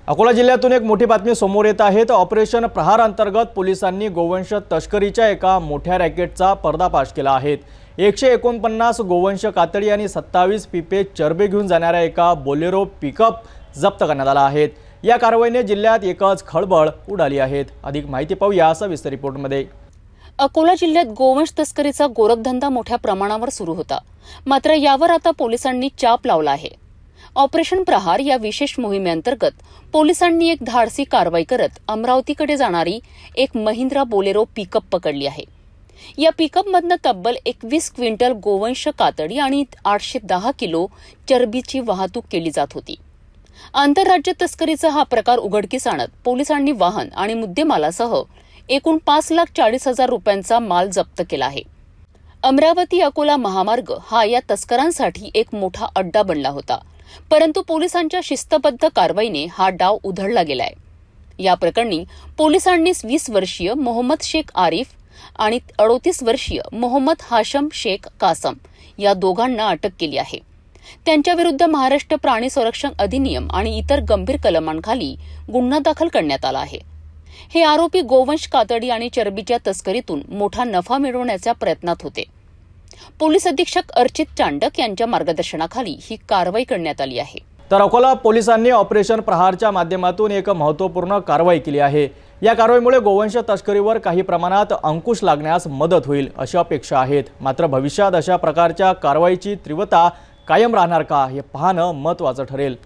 अकोला जिल्ह्यातून एक मोठी बातमी समोर येत आहे। ऑपरेशन प्रहार अंतर्गत पोलिसांनी गोवंश तस्करीच्या एका मोठ्या रॅकेटचा पर्दाफाश केला आहे। 149 गोवंश कातडी आणि 27 पिपे चरबी घेऊन जाणाऱ्या एका बोलेरो पिकअप जप्त करण्यात आला आहे। या कारवाईने जिल्ह्यात एकच खळबळ उडाली आहे। अधिक माहिती पाहूया सविस्तर रिपोर्टमध्ये। अकोला जिल्ह्यात गोवंश तस्करीचा गोरखधंदा मोठ्या प्रमाणावर सुरू होता, मात्र यावर आता पोलिसांनी चाप लावला आहे। ऑपरेशन प्रहार या विशेष मोहिमेअंतर्गत पोलिसांनी एक धाडसी कारवाई करत अमरावतीकडे जाणारी एक महिंद्रा बोलेरो पिकअप पकडली आहे। या पिकअपमधनं तब्बल 21 क्विंटल गोवंश कातडी आणि 810 किलो चरबीची वाहतूक केली जात होती। आंतरराज्य तस्करीचा हा प्रकार उघडकीस आणत पोलिसांनी वाहन आणि मुद्देमालासह एकूण 5,40,000 रुपयांचा माल जप्त केला आहे। अमरावती अकोला महामार्ग हा या तस्करांसाठी एक मोठा अड्डा बनला होता, परंतु पोलिसांच्या शिस्तबद्ध कारवाईने हा डाव उधळला गेलाय। या प्रकरणी पोलिसांनी 20 वर्षीय मोहम्मद शेख आरिफ आणि 38 वर्षीय मोहम्मद हाशम शेख कासम या दोघांना अटक केली आहे। त्यांच्याविरुद्ध महाराष्ट्र प्राणी संरक्षण अधिनियम आणि इतर गंभीर कलमांखाली गुन्हा दाखल करण्यात आला आहे। हे आरोपी गोवंश कातडी आणि चरबीच्या तस्करीतून मोठा नफा मिळवण्याच्या प्रयत्नात होते। पोलीस अधीक्षक अर्चित चांडक यांच्या मार्गदर्शनाखाली ही कारवाई करण्यात आली आहे। तर अकोला पोलिसांनी ऑपरेशन प्रहारच्या माध्यमातून एक महत्त्वपूर्ण कारवाई केली आहे। या कारवाईमुळे गोवंश तस्करीवर काही प्रमाणात अंकुश लागण्यास मदत होईल अशी अपेक्षा आहेत। मात्र भविष्यात अशा प्रकारच्या कारवाईची तीव्रता कायम राहणार का हे पाहणं महत्त्वाचं ठरेल।